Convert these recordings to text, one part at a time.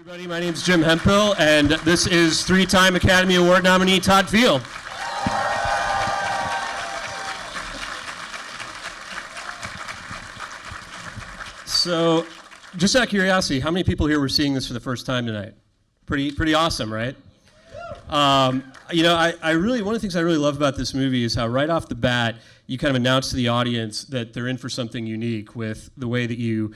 everybody. My name is Jim Hemphill, and this is three-time Academy Award nominee Todd Field. So, just out of curiosity, how many people here were seeing this for the first time tonight? Pretty awesome, right? You know, I really, one of the things I really love about this movie is how right off the bat, you kind of announce to the audience that they're in for something unique with the way that you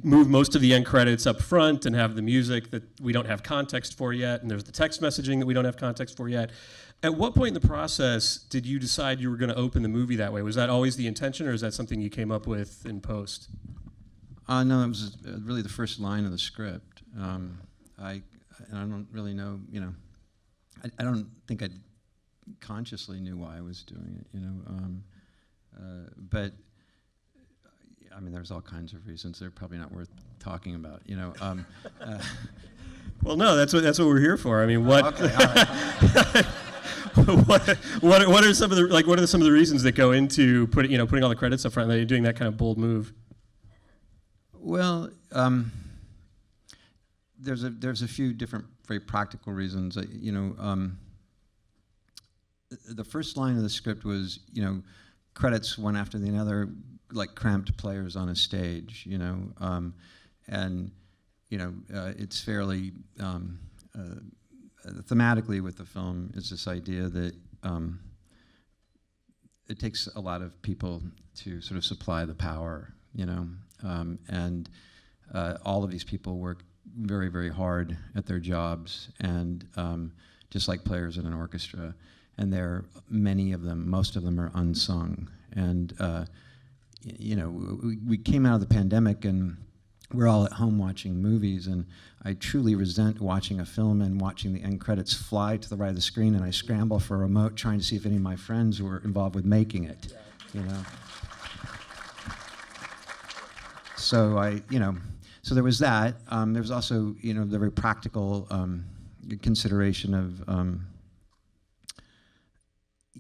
move most of the end credits up front and have the music that we don't have context for yet, and there's the text messaging that we don't have context for yet. At what point in the process did you decide you were going to open the movie that way? Was that always the intention, or is that something you came up with in post? No, it was really the first line of the script. I don't really know, I don't think I consciously knew why I was doing it, but I mean, there's all kinds of reasons. They're probably not worth talking about, Well, no, that's what we're here for. I mean, what? Okay, all right. what are some of the what are some of the reasons that go into putting all the credits up front and that you're doing that kind of bold move? Well, there's a few different very practical reasons. The first line of the script was credits one after the other, like cramped players on a stage, and it's fairly thematically with the film is this idea that it takes a lot of people to sort of supply the power, and all of these people work very, very hard at their jobs, and just like players in an orchestra, and many of them, most of them are unsung, and we came out of the pandemic and we're all at home watching movies, and I truly resent watching a film and watching the end credits fly to the right of the screen, and I scramble for a remote trying to see if any of my friends were involved with making it, So so there was that. There was also, the very practical consideration of,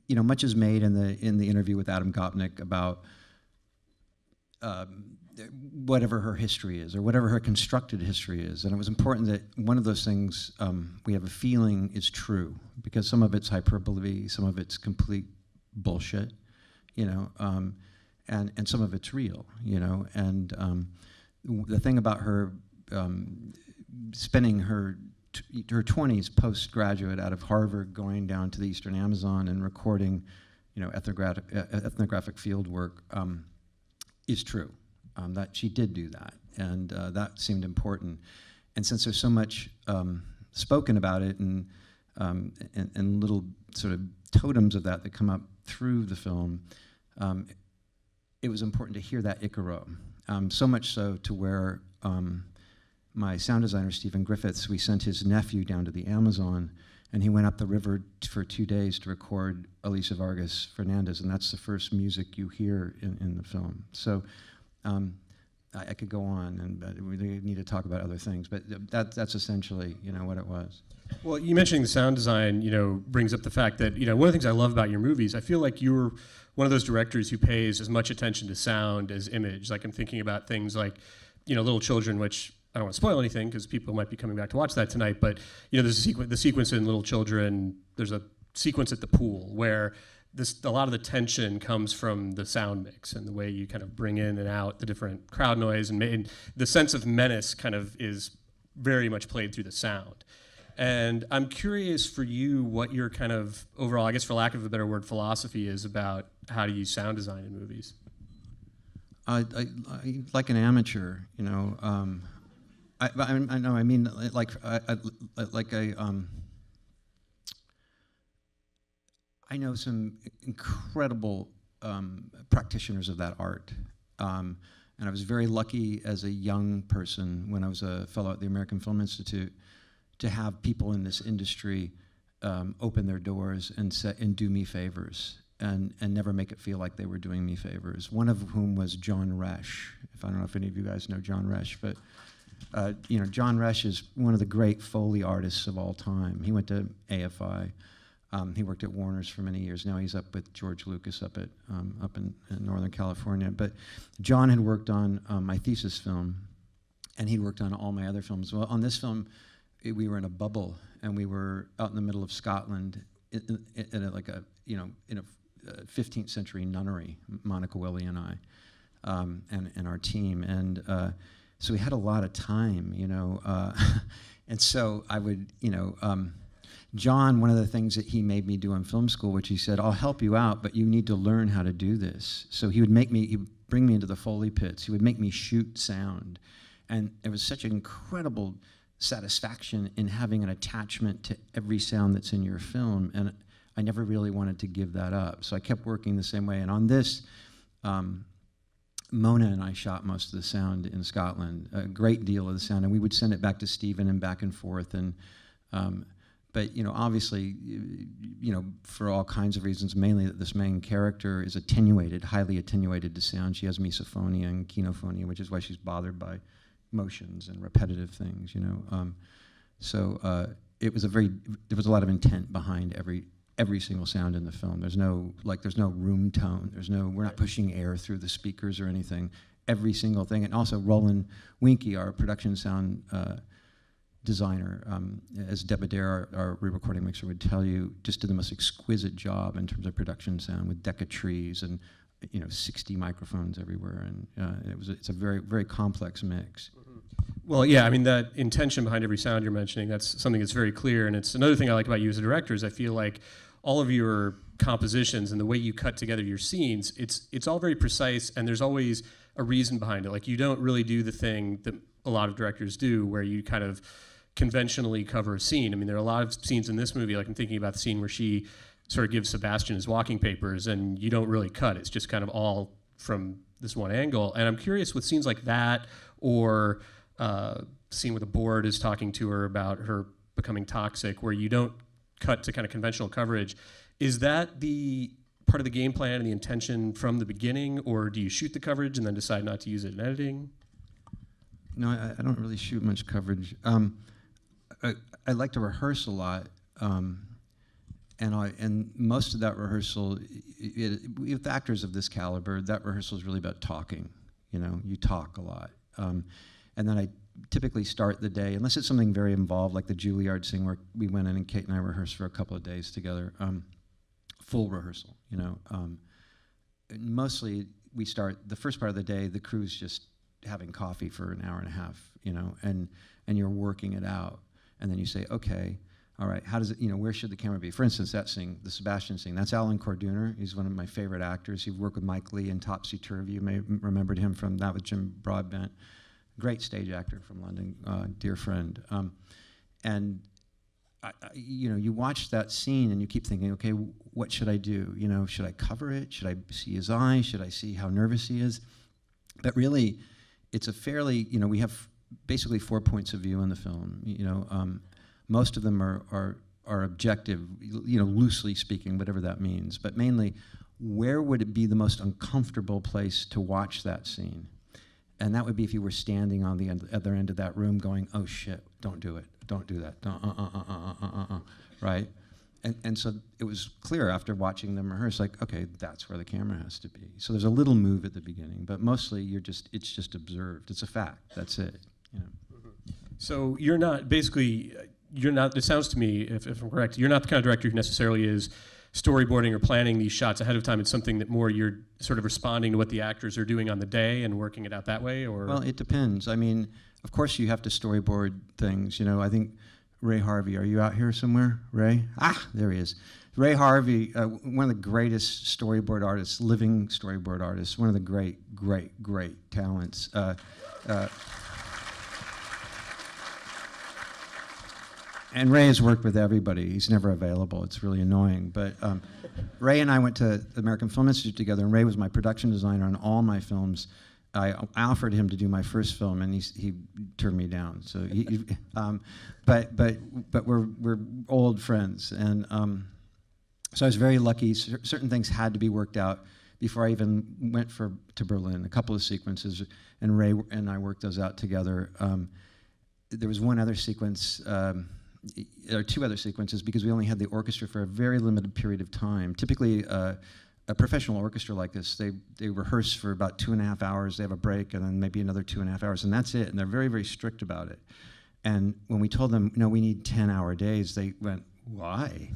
much is made in the interview with Adam Gopnik about whatever her history is or whatever her constructed history is, and it was important that one of those things we have a feeling is true, because some of it's hyperbole, some of it's complete bullshit, and some of it's real, and the thing about her spending her 20s postgraduate out of Harvard, going down to the Eastern Amazon and recording, ethnographic field work is true. That she did do that, and that seemed important. And since there's so much spoken about it, and little sort of totems of that come up through the film, it was important to hear that Icaro. So much so to where my sound designer, Stephen Griffiths, we sent his nephew down to the Amazon, and he went up the river for 2 days to record Alicia Vargas Fernandez, and that's the first music you hear in the film. So I could go on, and we need to talk about other things, but that's essentially, what it was. Well, you mentioning the sound design, brings up the fact that, one of the things I love about your movies, I feel like you're one of those directors who pays as much attention to sound as image. Like, I'm thinking about things like, Little Children, which I don't want to spoil anything because people might be coming back to watch that tonight, but, there's the sequence in Little Children, there's a sequence at the pool where a lot of the tension comes from the sound mix and the way you kind of bring in and out the different crowd noise, and the sense of menace kind of is very much played through the sound. And I'm curious for you what your kind of overall, I guess for lack of a better word, philosophy is about how to use sound design in movies. I like an amateur, I know. I mean, I know some incredible practitioners of that art, and I was very lucky as a young person when I was a fellow at the American Film Institute to have people in this industry open their doors and do me favors, and never make it feel like they were doing me favors. One of whom was John Resch. I don't know if any of you guys know John Resch, but John Resch is one of the great Foley artists of all time. He went to AFI. He worked at Warner's for many years. Now he's up with George Lucas up in Northern California. But John had worked on my thesis film, and he worked on all my other films. Well, on this film, we were in a bubble, and we were out in the middle of Scotland in a 15th century nunnery, Monica Willie and I, and our team. And so we had a lot of time, and so I would, John, one of the things that he made me do in film school, which he said, I'll help you out, but you need to learn how to do this. So he'd bring me into the Foley pits. He would make me shoot sound. And there was such an incredible satisfaction in having an attachment to every sound that's in your film. And I never really wanted to give that up. So I kept working the same way. And on this, Mona and I shot most of the sound in Scotland, a great deal of the sound. And we would send it back to Stephen and back and forth. And but obviously, for all kinds of reasons, mainly that this main character is attenuated, highly attenuated to sound. She has misophonia and kinophonia, which is why she's bothered by motions and repetitive things. So it was there was a lot of intent behind every single sound in the film. There's no room tone. We're not pushing air through the speakers or anything. Every single thing, and also Roland Winky, our production sound designer, as Deb Adair, our re-recording mixer, would tell you, just did the most exquisite job in terms of production sound with deck of trees and 60 microphones everywhere, and it's a very, very complex mix. Well, yeah, I mean, that intention behind every sound you're mentioning, that's something that's very clear, and it's another thing I like about you as a director is I feel like all of your compositions and the way you cut together your scenes, it's all very precise, and there's always a reason behind it. Like, you don't really do the thing that a lot of directors do where you kind of conventionally cover a scene. I mean, there are a lot of scenes in this movie, like I'm thinking about the scene where she sort of gives Sebastian his walking papers, and you don't really cut. It's just kind of all from this one angle. And I'm curious with scenes like that, or scene where the board is talking to her about her becoming toxic, where you don't cut to kind of conventional coverage. Is that the part of the game plan and the intention from the beginning, or do you shoot the coverage and then decide not to use it in editing? No, I don't really shoot much coverage. I like to rehearse a lot, and most of that rehearsal, with actors of this caliber, that rehearsal is really about talking. You talk a lot, and then I typically start the day, unless it's something very involved, like the Juilliard thing where we went in and Cate and I rehearsed for a couple of days together, full rehearsal. Mostly we start the first part of the day. The crew's just having coffee for an hour and a half, and you're working it out. And then you say, okay, all right, how does it, where should the camera be? For instance, that scene, the Sebastian scene, that's Alan Corduner. He's one of my favorite actors. He worked with Mike Leigh in Topsy Turvy. You may have remembered him from that with Jim Broadbent. Great stage actor from London, dear friend. And you watch that scene and you keep thinking, okay, what should I do? Should I cover it? Should I see his eyes? Should I see how nervous he is? But really, it's a fairly, we have basically 4 points of view in the film. Most of them are objective, loosely speaking, whatever that means. But mainly, where would it be the most uncomfortable place to watch that scene? And that would be if you were standing on the other end of that room going, oh shit, don't do it, don't do that, right? And so it was clear after watching them rehearse, like, okay, that's where the camera has to be. So there's a little move at the beginning, but mostly it's just observed. It's a fact, that's it. So it sounds to me, if I'm correct, you're not the kind of director who necessarily is storyboarding or planning these shots ahead of time. It's something that more you're sort of responding to what the actors are doing on the day and working it out that way, or? Well, it depends. I mean, of course you have to storyboard things. I think Ray Harvey, are you out here somewhere, Ray? There he is. Ray Harvey, one of the greatest storyboard artists, living storyboard artists, one of the great, great, great talents. And Ray has worked with everybody. He's never available. It's really annoying. But Ray and I went to the American Film Institute together, and Ray was my production designer on all my films. I offered him to do my first film, and he turned me down. So, but we're old friends, and so I was very lucky. Certain things had to be worked out before I even went to Berlin. A couple of sequences, and Ray and I worked those out together. There was one other sequence. There are two other sequences because we only had the orchestra for a very limited period of time. Typically, a professional orchestra like this, they rehearse for about 2.5 hours, they have a break, and then maybe another 2.5 hours, and that's it. And they're very, very strict about it. And when we told them, no, we need 10-hour days, they went, why?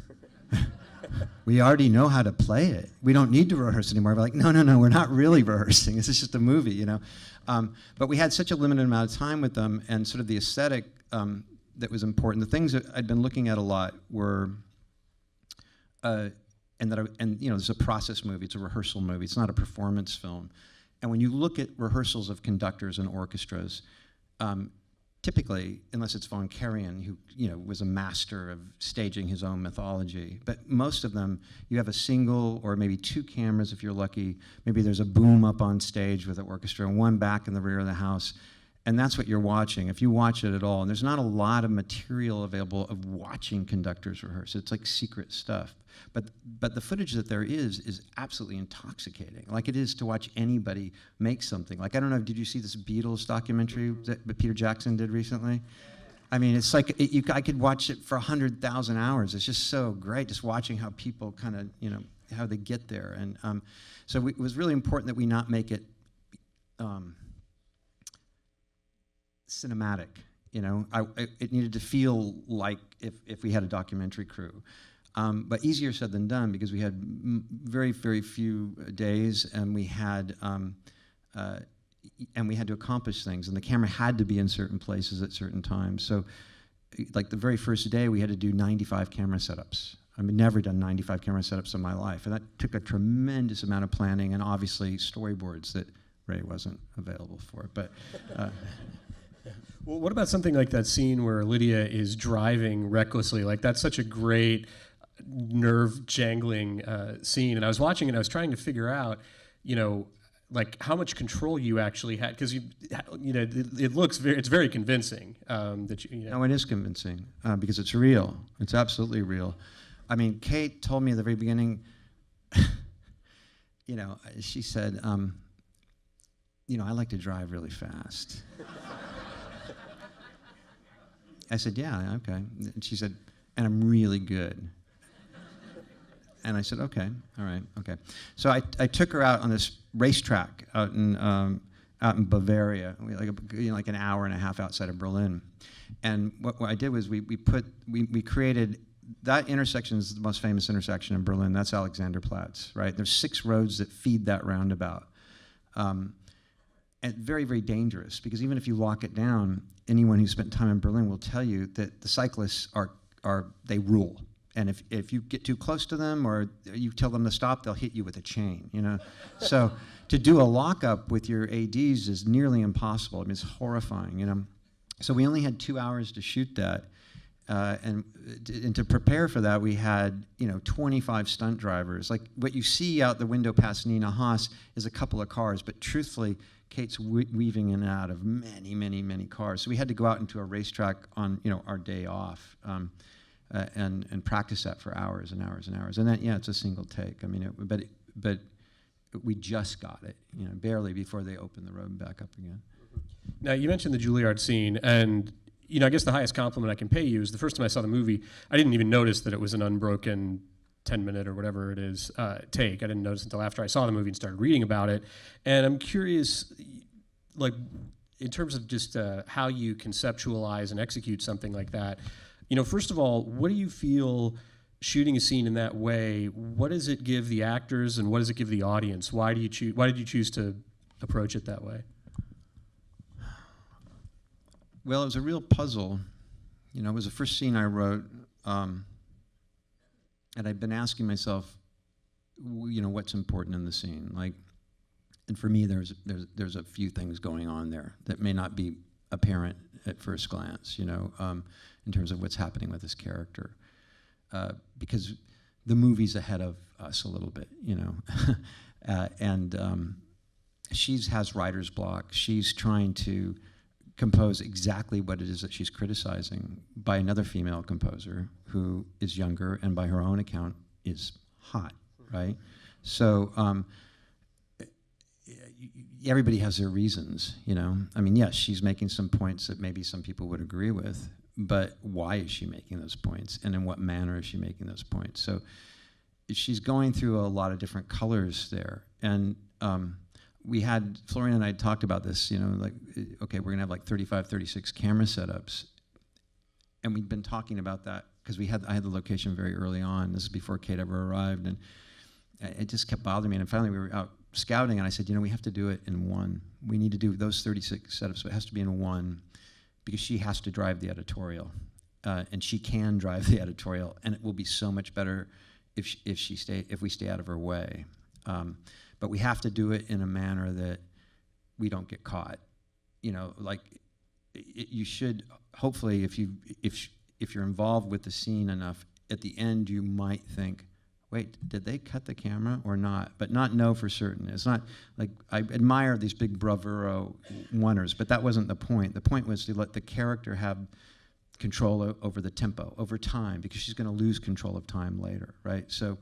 We already know how to play it. We don't need to rehearse anymore. We're like, no, we're not really rehearsing. This is just a movie, you know. But we had such a limited amount of time with them, and sort of the aesthetic that was important. The things that I'd been looking at a lot were, and you know, there's a process movie. It's a rehearsal movie. It's not a performance film. And when you look at rehearsals of conductors and orchestras, typically, unless it's von Karajan, who was a master of staging his own mythology, but most of them, you have a single or maybe 2 cameras if you're lucky. Maybe there's a boom up on stage with the orchestra and one back in the rear of the house, and that's what you're watching, if you watch it at all. And there's not a lot of material available of watching conductors rehearse. It's like secret stuff. But the footage that there is absolutely intoxicating, like it is to watch anybody make something. Like, I don't know, did you see this Beatles documentary that Peter Jackson did recently? I mean, it's like, I could watch it for 100,000 hours. It's just so great, just watching how people kind of, how they get there. And so it was really important that we not make it cinematic, it needed to feel like if we had a documentary crew. But easier said than done, because we had very, very few days, and we had to accomplish things, and the camera had to be in certain places at certain times. So, like the very first day, we had to do 95 camera setups. I've never done 95 camera setups in my life, and that took a tremendous amount of planning, and obviously storyboards that Ray wasn't available for. But. Well, what about something like that scene where Lydia is driving recklessly? Like, that's such a great nerve-jangling scene. And I was watching it, I was trying to figure out, like how much control you actually had, because it's very convincing that you. No, it is convincing because it's real. It's absolutely real. I mean, Cate told me at the very beginning, she said, I like to drive really fast. I said, yeah, okay. And she said, and I'm really good. And I said, okay, all right, okay. So I took her out on this racetrack out in Bavaria, like an hour and a half outside of Berlin. And what I did was we created, that intersection is the most famous intersection in Berlin. That's Alexanderplatz, right? There's 6 roads that feed that roundabout. And very, very dangerous, because even if you lock it down, anyone who spent time in Berlin will tell you that the cyclists they rule. And if you get too close to them or you tell them to stop, they'll hit you with a chain, So to do a lockup with your ADs is nearly impossible. I mean, it's horrifying, So we only had 2 hours to shoot that. And to prepare for that, we had 25 stunt drivers. Like, what you see out the window past Nina Haas is a couple of cars, but truthfully, Cate's weaving in and out of many, many, many cars. So we had to go out into a racetrack on our day off and practice that for hours and hours and hours. And then, it's a single take. I mean, but we just got it, barely before they opened the road back up again. Now, you mentioned the Juilliard scene, and I guess the highest compliment I can pay you is the first time I saw the movie, I didn't even notice that it was an unbroken 10-minute or whatever it is take. I didn't notice until after I saw the movie and started reading about it. And I'm curious, like, in terms of just how you conceptualize and execute something like that, first of all, what do you feel shooting a scene in that way, what does it give the actors and what does it give the audience? Why did you choose to approach it that way? Well, it was a real puzzle. It was the first scene I wrote, and I'd been asking myself, what's important in the scene? Like, and for me, there's a few things going on there that may not be apparent at first glance, in terms of what's happening with this character, because the movie's ahead of us a little bit, and she has writer's block. She's trying to compose exactly what it is that she's criticizing by another female composer who is younger and by her own account is hot, right? So everybody has their reasons, I mean, yes, she's making some points that maybe some people would agree with, but why is she making those points? And in what manner is she making those points? So she's going through a lot of different colors there. And we had, Florian and I had talked about this, you know, like, okay, we're gonna have like 35, 36 camera setups. And we'd been talking about that because I had the location very early on. This is before Cate ever arrived. And it just kept bothering me. And finally we were out scouting and I said, you know, we have to do it in one. We need to do those 36 setups, but it has to be in one because she has to drive the editorial. And she can drive the editorial, and it will be so much better if we stay out of her way. But we have to do it in a manner that we don't get caught. You know, like you should hopefully, if you're involved with the scene enough, at the end you might think, wait, did they cut the camera or not? But not know for certain. It's not like I admire these big bravuro oneers, but that wasn't the point. The point was to let the character have control over the tempo, over time, because she's going to lose control of time later, right? So,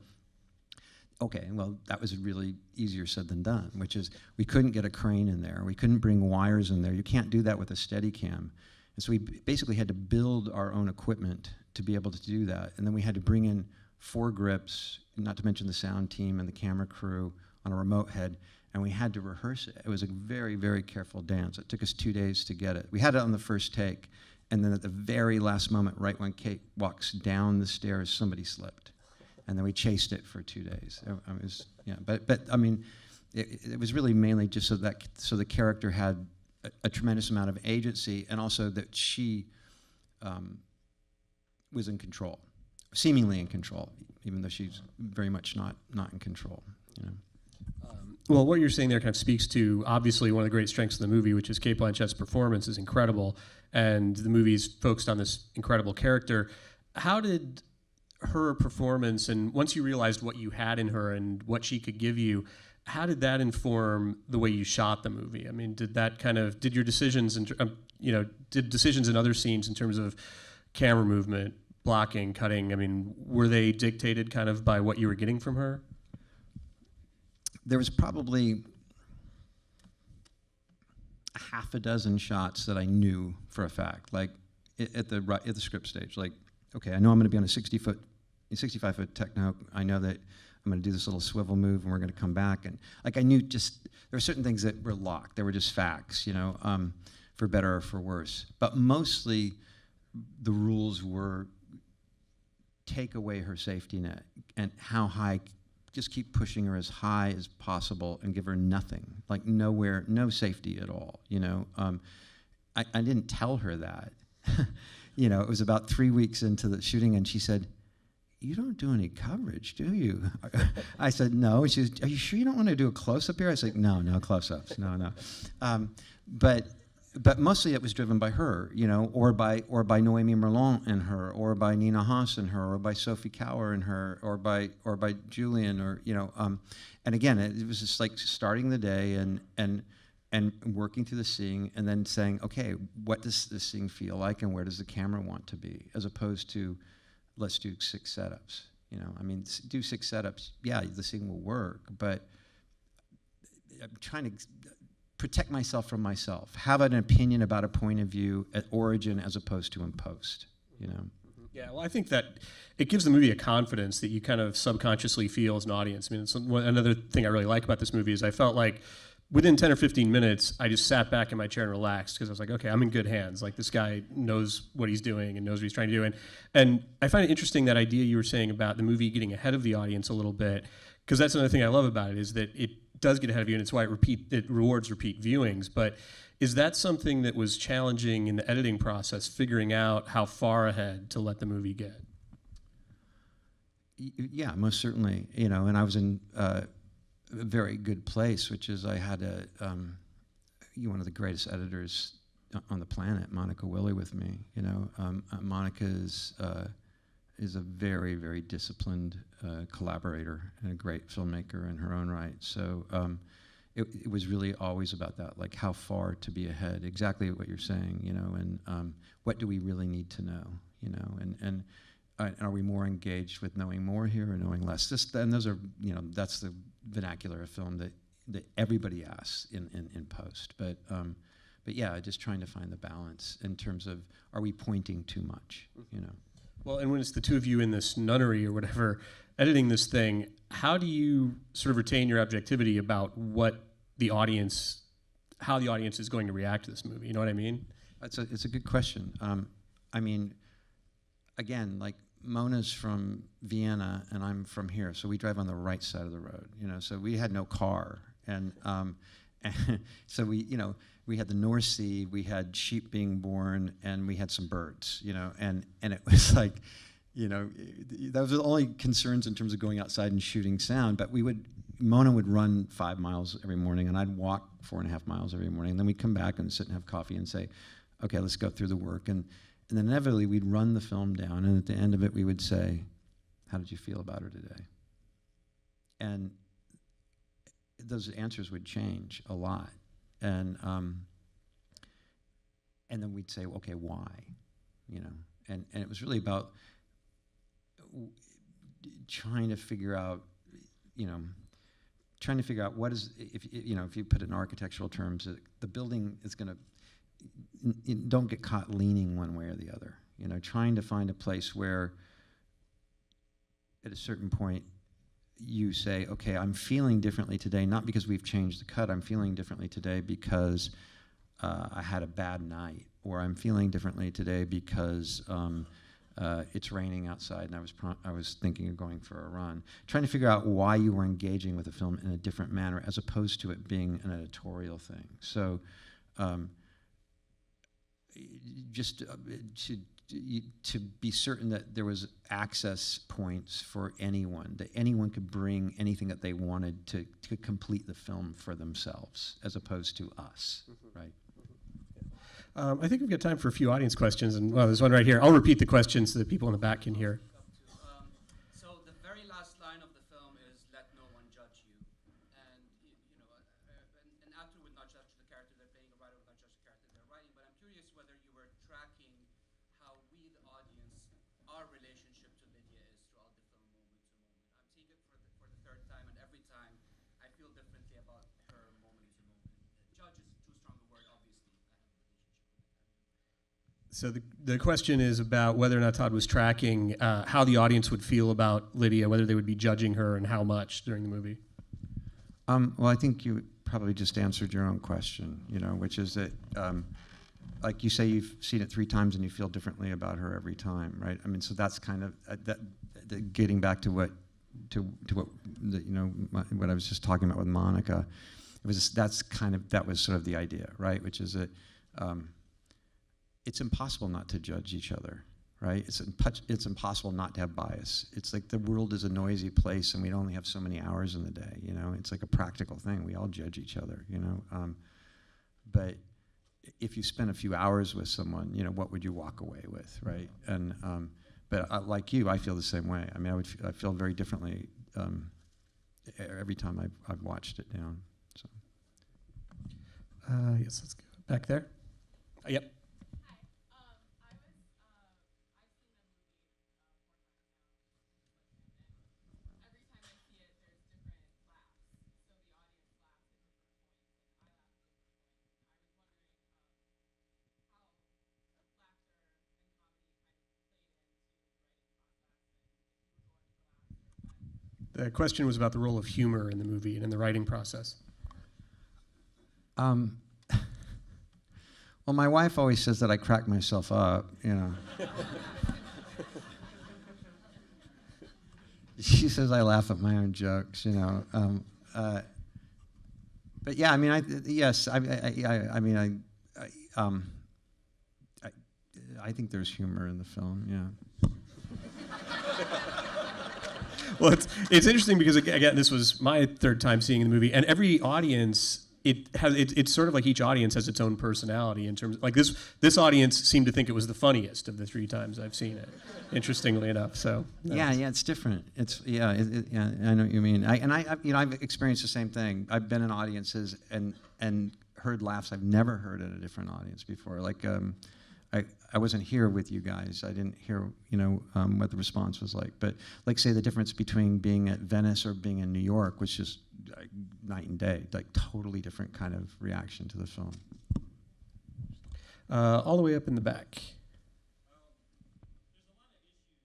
okay, well, that was really easier said than done, which is we couldn't get a crane in there. We couldn't bring wires in there. You can't do that with a Steadicam. And so we basically had to build our own equipment to be able to do that. And then we had to bring in 4 grips, not to mention the sound team and the camera crew on a remote head, and we had to rehearse it. It was a very, very careful dance. It took us 2 days to get it. We had it on the first take, and then at the very last moment, right when Cate walks down the stairs, somebody slipped. And then we chased it for 2 days. It was, yeah, but I mean, it was really mainly just so the character had a tremendous amount of agency, and also that she was in control, seemingly in control, even though she's very much not in control. You know. Well, what you're saying there kind of speaks to obviously one of the great strengths of the movie, which is Cate Blanchett's performance is incredible, and the movie's focused on this incredible character. How did her performance, and once you realized what you had in her and what she could give you, how did that inform the way you shot the movie? I mean, did your decisions, did decisions in other scenes in terms of camera movement, blocking, cutting, I mean, were they dictated kind of by what you were getting from her? There was probably a half a dozen shots that I knew for a fact, like at the script stage. Like, okay, I know I'm going to be on a 65-foot techno. I know that I'm going to do this little swivel move, and we're going to come back. And like I knew, just there were certain things that were locked. They were just facts, you know, for better or for worse. But mostly, the rules were take away her safety net and how high. Just keep pushing her as high as possible and give her nothing, like nowhere, no safety at all, you know. I didn't tell her that. You know, it was about 3 weeks into the shooting, and she said, "You don't do any coverage, do you?" I said, "No." She said, "Are you sure you don't want to do a close-up here?" I said, "No, no close-ups, no." But mostly it was driven by her, you know, or by Noémie Merlant and her, or by Nina Haas and her, or by Sophie Kauer and her, or by Julian, or you know, and again, it was just like starting the day and working through the scene, and then saying, okay, what does this scene feel like, and where does the camera want to be, as opposed to let's do 6 setups. You know, I mean, do 6 setups, yeah, the scene will work, but I'm trying to protect myself from myself, have an opinion about a point of view at origin as opposed to in post, you know? Yeah, well, I think that it gives the movie a confidence that you kind of subconsciously feel as an audience. I mean, another thing I really like about this movie is I felt like within 10 or 15 minutes, I just sat back in my chair and relaxed because I was like, okay, I'm in good hands. Like, this guy knows what he's doing and knows what he's trying to do. And I find it interesting, that idea you were saying about the movie getting ahead of the audience a little bit, because that's another thing I love about it, is that it does get ahead of you, and it's why it rewards repeat viewings. But is that something that was challenging in the editing process, figuring out how far ahead to let the movie get? Yeah, most certainly. You know, and I was in a very good place, which is I had one of the greatest editors on the planet, Monica Willie, with me. You know, Monica is a very, very disciplined collaborator and a great filmmaker in her own right. So it was really always about that, like how far to be ahead, exactly what you're saying, you know, and what do we really need to know, you know, and are we more engaged with knowing more here or knowing less? And those are, you know, that's the vernacular of film that everybody asks in post. But yeah, just trying to find the balance in terms of, are we pointing too much, you know? Well, and when it's the two of you in this nunnery or whatever, editing this thing, how do you sort of retain your objectivity about what the audience, how the audience is going to react to this movie? You know what I mean? It's a good question. I mean, again, like Mona's from Vienna and I'm from here, so we drive on the right side of the road. You know, so we had no car, and so we had the North Sea, we had sheep being born, and we had some birds. You know, and it was like, you know, those were the only concerns in terms of going outside and shooting sound. But Mona would run 5 miles every morning, and I'd walk 4.5 miles every morning. And then we'd come back and sit and have coffee and say, okay, let's go through the work. And then inevitably we'd run the film down, and at the end of it we would say, how did you feel about her today? And those answers would change a lot. And then we'd say, okay, why? You know, and it was really about trying to figure out, what is, if you put it in architectural terms, the building is going to, don't get caught leaning one way or the other. You know, trying to find a place where at a certain point you say, okay, I'm feeling differently today, not because we've changed the cut, I'm feeling differently today because I had a bad night, or I'm feeling differently today because it's raining outside and I was thinking of going for a run. Trying to figure out why you were engaging with the film in a different manner as opposed to it being an editorial thing. So just to be certain that there was access points for anyone, that anyone could bring anything that they wanted to complete the film for themselves, as opposed to us, right? I think we've got time for a few audience questions, and well, there's one right here. I'll repeat the question so that people in the back can hear. So the very last line of the film is "Let no one judge you," and an actor would not judge the character they're playing, a writer would not judge the character they're writing. But I'm curious whether you were tracking how we, the audience, our relationship to Lydia is throughout the film, moment to moment. I'm seeing it for the third time, and every time I feel differently about her moment to moment. Judge is too strong a word, obviously. So the question is about whether or not Todd was tracking how the audience would feel about Lydia, whether they would be judging her and how much during the movie. Well, I think you probably just answered your own question, which is that, like you say, you've seen it 3 times and you feel differently about her every time, right? I mean, so that's kind of getting back to what what I was just talking about with Monica. That was sort of the idea, right? Which is that. It's impossible not to judge each other, right? It's impossible not to have bias. It's like the world is a noisy place and we only have so many hours in the day, It's like a practical thing. We all judge each other, But if you spend a few hours with someone, what would you walk away with, right? And but like you, I feel the same way. I mean, I feel very differently every time I've watched it down. So. Yes, let's go back there. Yep. The question was about the role of humor in the movie and in the writing process. Well, my wife always says that I crack myself up, She says I laugh at my own jokes, But yeah, I mean, I think there's humor in the film, yeah. Well, it's interesting because again, this was my 3rd time seeing the movie, and every audience it's sort of like each audience has its own personality in terms of, like this audience seemed to think it was the funniest of the 3 times I've seen it. Interestingly enough, so yeah, it's different. It's I know what you mean. I've experienced the same thing. I've been in audiences and heard laughs I've never heard at a different audience before. Like I wasn't here with you guys. I didn't hear, what the response was like. But like, say, the difference between being at Venice or being in New York was just like night and day, like totally different kind of reaction to the film. All the way up in the back. There's a lot of issues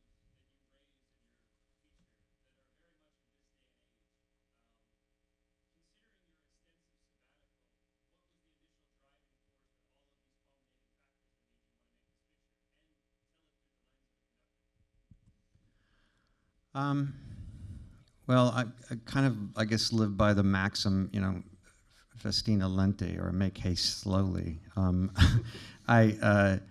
Well, I kind of, I guess, live by the maxim, Festina lente, or make haste slowly. I've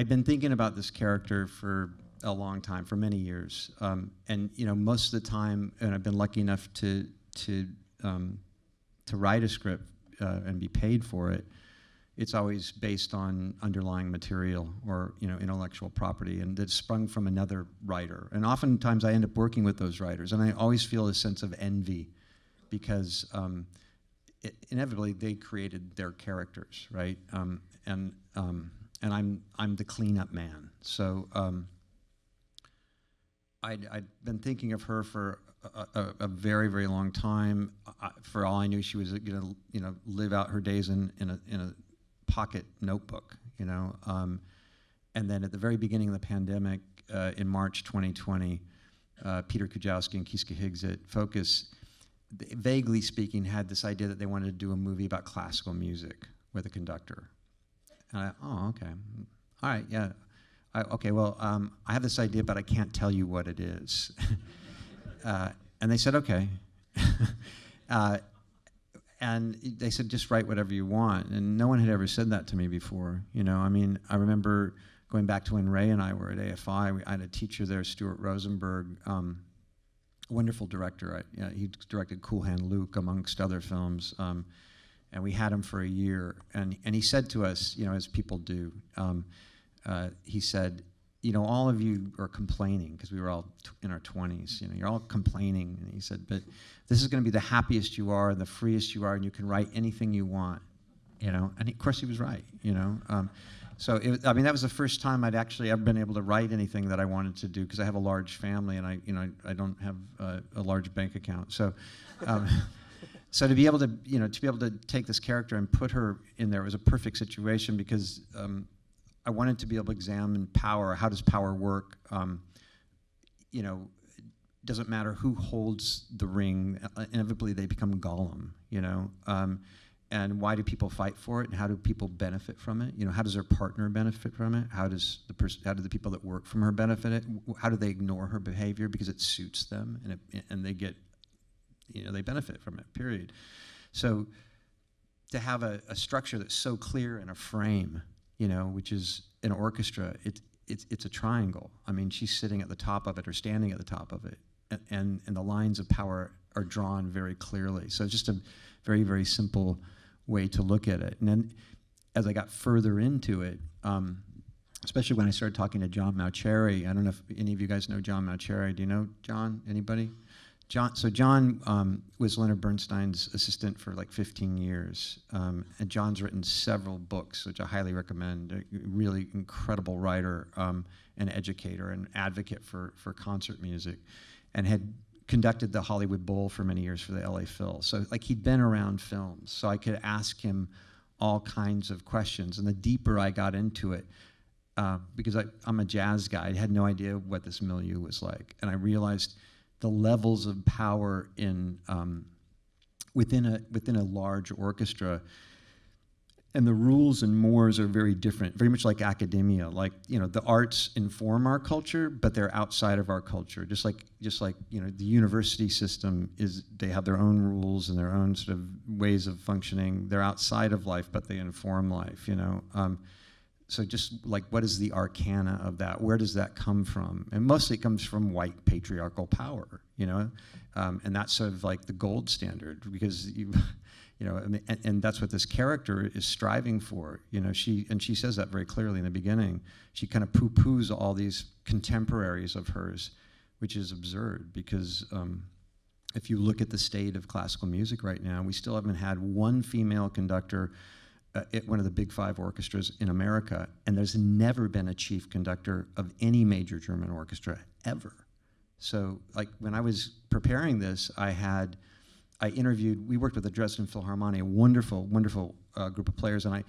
been thinking about this character for a long time, for many years, and most of the time, and I've been lucky enough to write a script and be paid for it. It's always based on underlying material or intellectual property, and it's sprung from another writer. And oftentimes, I end up working with those writers, and I always feel a sense of envy because inevitably they created their characters, right? And I'm the cleanup man. So I'd been thinking of her for a very, very long time. For all I knew, she was going to live out her days in a pocket notebook, and then at the very beginning of the pandemic, in March 2020, Peter Kujawski and Kiska Higgs at Focus, vaguely speaking, had this idea that they wanted to do a movie about classical music with a conductor. And okay, all right, yeah, okay, well, I have this idea, but I can't tell you what it is. And they said, okay. And they said, just write whatever you want. And no one had ever said that to me before. I remember going back to when Ray and I were at AFI. I had a teacher there, Stuart Rosenberg, wonderful director. He directed Cool Hand Luke, amongst other films. And we had him for a year. And he said to us, as people do, he said, all of you are complaining, because we were all in our 20s, you're all complaining. And he said, but this is going to be the happiest you are and the freest you are, and you can write anything you want, And of course he was right, So that was the first time I'd actually ever been able to write anything that I wanted to do, because I have a large family and I don't have a large bank account. So, so to be able to take this character and put her in there was a perfect situation, because I wanted to be able to examine power. How does power work? Doesn't matter who holds the ring. Inevitably, they become Gollum. And why do people fight for it? And how do people benefit from it? How does their partner benefit from it? How do the people that work from her benefit it? How do they ignore her behavior because it suits them, and they get, they benefit from it. Period. So to have a structure that's so clear in a frame, which is an orchestra, it's a triangle. She's sitting at the top of it or standing at the top of it, and the lines of power are drawn very clearly. So it's just a very, very simple way to look at it. And then as I got further into it, especially when I started talking to John Mauceri, I don't know if any of you guys know John Mauceri. Do you know John? Anybody? John was Leonard Bernstein's assistant for like 15 years, and John's written several books, which I highly recommend. A really incredible writer, and educator and advocate for concert music, and had conducted the Hollywood Bowl for many years for the LA Phil. So he'd been around films, so I could ask him all kinds of questions. And the deeper I got into it, because I'm a jazz guy, I had no idea what this milieu was like, and I realized the levels of power in within a large orchestra, and the rules and mores are very different, very much like academia. The arts inform our culture, but they're outside of our culture. Just like the university system they have their own rules and their own sort of ways of functioning. They're outside of life, but they inform life. So just what is the arcana of that? Where does that come from? And mostly it comes from white patriarchal power, and that's sort of the gold standard, because and that's what this character is striving for. She says that very clearly in the beginning. She kind of poo-poos all these contemporaries of hers, which is absurd, because if you look at the state of classical music right now, we still haven't had one female conductor at one of the big 5 orchestras in America, and there's never been a chief conductor of any major German orchestra ever. So when I was preparing this, we worked with the Dresden Philharmonic, a wonderful, wonderful group of players, and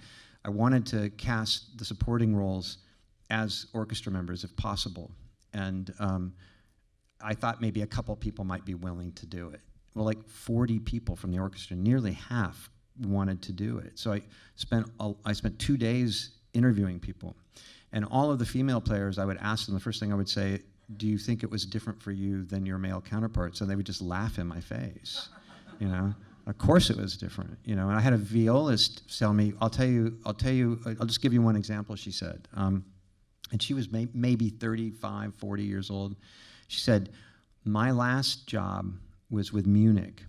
I wanted to cast the supporting roles as orchestra members if possible. And I thought maybe a couple people might be willing to do it. Well, 40 people from the orchestra, nearly half, wanted to do it. So I spent 2 days interviewing people, and all of the female players, I would ask them, the first thing I would say, do you think it was different for you than your male counterparts? And they would just laugh in my face, you know. Of course it was different, you know. And I had a violist tell me, I'll just give you one example, she said. And she was maybe 35, 40 years old. She said, my last job was with Munich.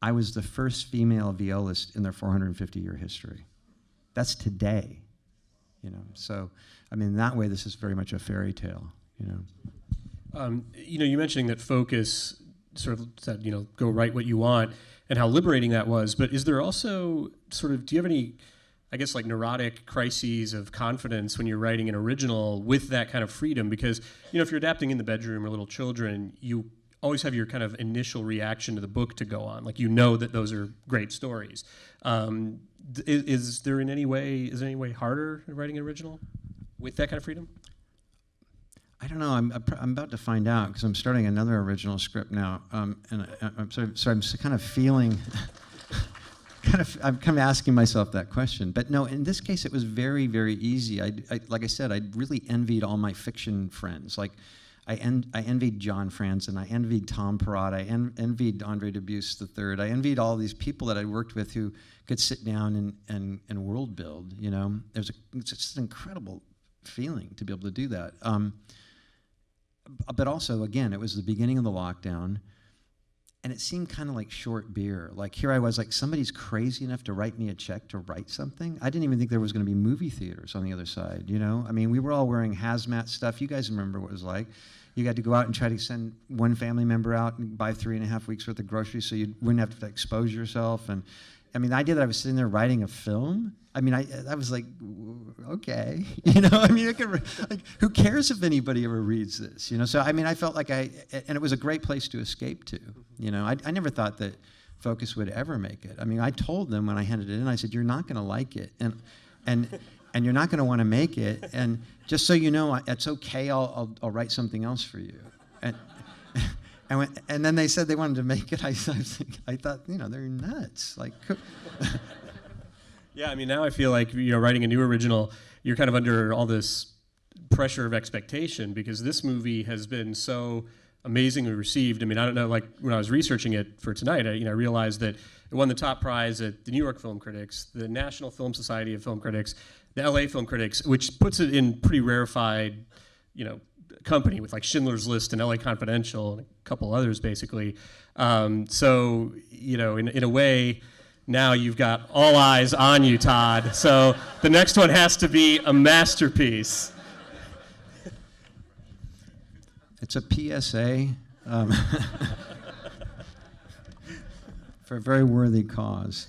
I was the first female violist in their 450-year history. That's today, you know. So, I mean, that way, this is very much a fairy tale, you know. You know, you mentioning that focus sort of said, you know, go write what you want, and how liberating that was. But is there also sort of, do you have any, I guess, like neurotic crises of confidence when you're writing an original with that kind of freedom? Because, you know, if you're adapting In the Bedroom or Little Children, you always have your kind of initial reaction to the book to go on. Like, you know that those are great stories. Is there any way harder in writing an original with that kind of freedom? I don't know. I'm about to find out because I'm starting another original script now, and I'm kind of feeling, I'm kind of asking myself that question. But no, in this case, it was very, very easy. Like I said, I really envied all my fiction friends. Like, I envied John Franzen, I envied Tom Perrotta, I envied Andre Dubus III. I envied all these people that I worked with who could sit down and world build. You know, it's just an incredible feeling to be able to do that. But also, again, it was the beginning of the lockdown, and it seemed kind of like short beer. Like, here I was, like, somebody's crazy enough to write me a check to write something. I didn't even think there was going to be movie theaters on the other side, you know? I mean, we were all wearing hazmat stuff. You guys remember what it was like. You had to go out and try to send one family member out and buy 3.5 weeks worth of groceries so you wouldn't have to expose yourself. And I mean, the idea that I was sitting there writing a film, I mean, I was like, okay, you know, I mean, like, who cares if anybody ever reads this, you know? So, I mean, I felt like and it was a great place to escape to, you know? I never thought that Focus would ever make it. I mean, I told them when I handed it in, I said, you're not going to like it, and you're not going to want to make it, and just so you know, it's okay, I'll write something else for you. And then they said they wanted to make it. I thought, you know, they're nuts. Like, yeah, I mean, now I feel like, you know, writing a new original, you're kind of under all this pressure of expectation because this movie has been so amazingly received. I mean, I don't know, like, when I was researching it for tonight, I realized that it won the top prize at the New York Film Critics, the National Film Society of Film Critics, the LA Film Critics, which puts it in pretty rarefied, you know, company with like Schindler's List and LA Confidential and a couple others, basically. So, you know, in a way, now you've got all eyes on you, Todd. So the next one has to be a masterpiece. It's a PSA for a very worthy cause.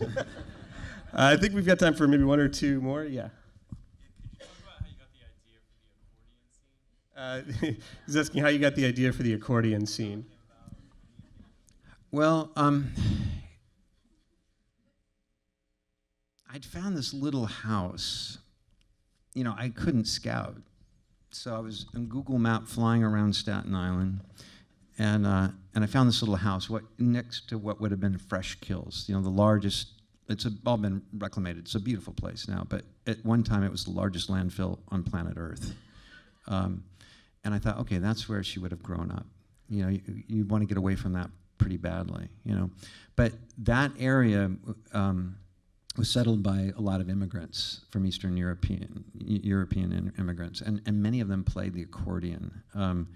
I think we've got time for maybe one or two more. Yeah. He's asking how you got the idea for the accordion scene. Well, I'd found this little house. You know, I couldn't scout. So I was on Google Map flying around Staten Island, and I found this little house next to what would have been Fresh Kills, you know, the largest. It's all been reclaimed. It's a beautiful place now, but at one time it was the largest landfill on planet Earth. And I thought, okay, that's where she would have grown up. You know, you want to get away from that pretty badly, you know. But that area was settled by a lot of immigrants from Eastern European immigrants, and many of them played the accordion. And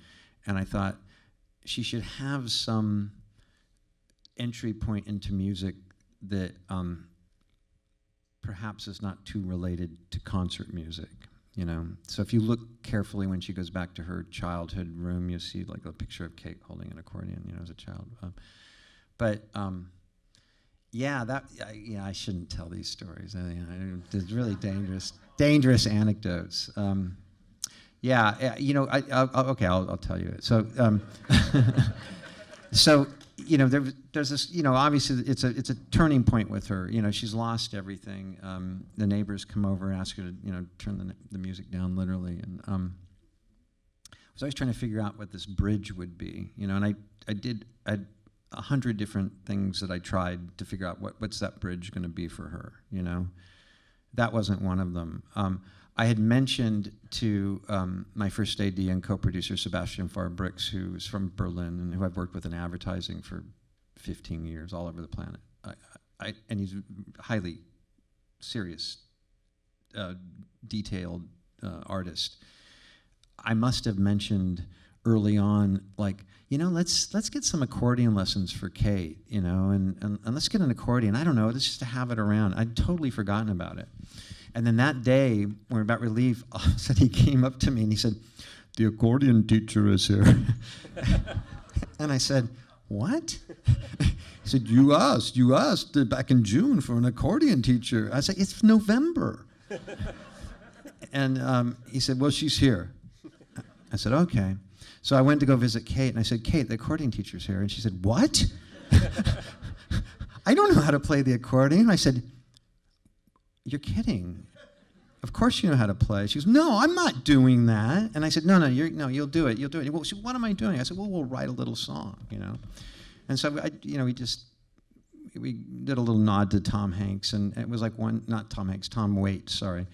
I thought she should have some entry point into music that perhaps is not too related to concert music. You know, so if you look carefully when she goes back to her childhood room, you'll see like a picture of Cate holding an accordion, you know, as a child. Yeah, I shouldn't tell these stories. It's really dangerous anecdotes. You know, I'll tell you it. So, so you know, there's this, you know, obviously it's a turning point with her. You know, she's lost everything. The neighbors come over and ask her to, you know, turn the music down, literally. And I was always trying to figure out what this bridge would be, you know. And I had 100 different things that I tried to figure out what's that bridge going to be for her, you know. That wasn't one of them. I had mentioned to my first AD and co-producer, Sebastian Farbrix, who's from Berlin and who I've worked with in advertising for 15 years all over the planet. And he's a highly serious, detailed artist. I must have mentioned early on, like, you know, let's get some accordion lessons for Cate, you know, and let's get an accordion. I don't know, let's just have it around. I'd totally forgotten about it. And then that day, when we were about relief, all of a sudden he came up to me and he said, "The accordion teacher is here." And I said, "What?" He said, you asked back in June for an accordion teacher." I said, "It's November." And he said, "Well, she's here." I said, "Okay." So I went to go visit Cate, and I said, "Cate, the accordion teacher's here." And she said, "What?" "I don't know how to play the accordion." I said, "You're kidding. Of course you know how to play." She goes, "No, I'm not doing that." And I said, "No, you'll do it. You'll do it." Well, she said, "What am I doing?" I said, "Well, we'll write a little song, you know." And so we did a little nod to Tom Hanks, and it was like Tom Waits, sorry.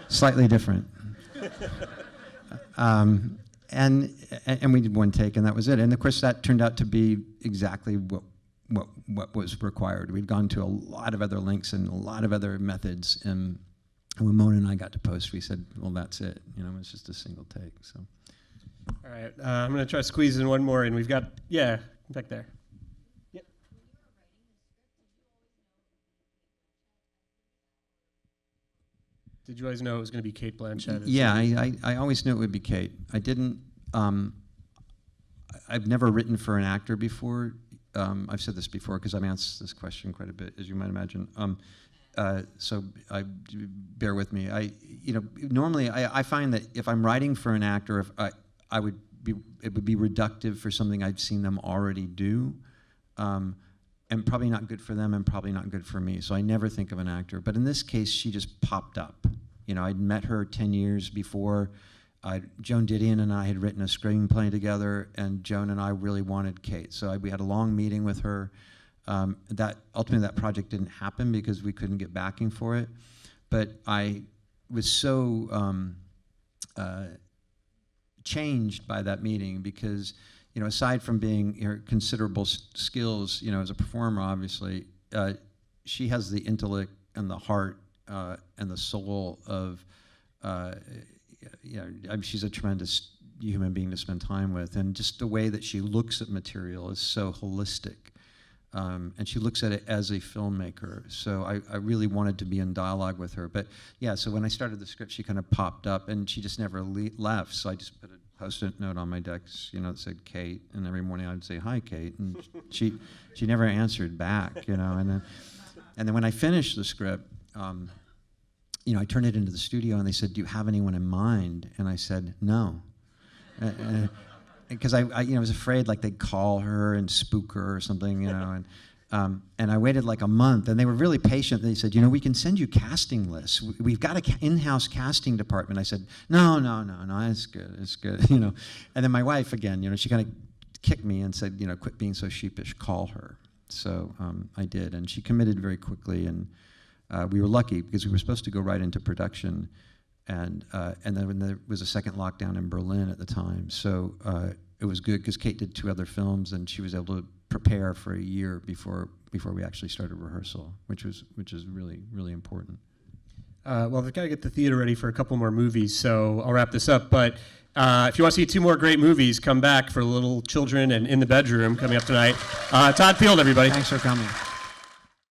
Slightly different. And we did one take, and that was it. And of course, that turned out to be exactly what was required. We'd gone to a lot of other links and a lot of other methods, and when Mona and I got to post, we said, "Well, that's it." You know, it's just a single take. So. All right, I'm going to try to squeeze in one more, and we've got, yeah, back there. Yep. Did you always know it was going to be Cate Blanchett? Yeah, I always knew it would be Cate. I didn't, I've never written for an actor before. I've said this before because I've answered this question quite a bit, as you might imagine. So bear with me. Normally I find that if I'm writing for an actor, it would be reductive for something I've seen them already do, and probably not good for them and probably not good for me. So I never think of an actor. But in this case, she just popped up. You know, I'd met her 10 years before. Joan Didion and I had written a screenplay together, and Joan and I really wanted Cate. So we had a long meeting with her. Ultimately, that project didn't happen because we couldn't get backing for it. But I was so changed by that meeting because, you know, aside from being her considerable skills, you know, as a performer, obviously, she has the intellect and the heart and the soul of, you know, I mean, she's a tremendous human being to spend time with, and just the way that she looks at material is so holistic. And she looks at it as a filmmaker. So I really wanted to be in dialogue with her. But yeah, so when I started the script, she kind of popped up, and she just never left. So I just put a Post-it note on my desk, you know, that said Cate, and every morning I'd say, "Hi, Cate," and she never answered back, you know. And then when I finished the script, you know, I turned it into the studio, and they said, "Do you have anyone in mind?" And I said, "No," because I you know, was afraid like they'd call her and spook her or something, you know. And I waited like a month, and they were really patient. They said, "You know, we can send you casting lists. We've got an in-house casting department." I said, No, it's good, you know. And then my wife, again, you know, she kind of kicked me and said, you know, "Quit being so sheepish, call her." So I did, and she committed very quickly, and we were lucky because we were supposed to go right into production, and then when there was a second lockdown in Berlin at the time, so it was good because Cate did 2 other films, and she was able to prepare for a year before we actually started rehearsal, which is really, really important. Well, we've got to get the theater ready for a couple more movies, so I'll wrap this up. But if you want to see 2 more great movies, come back for Little Children and In the Bedroom coming up tonight. Todd Field, everybody. Thanks for coming.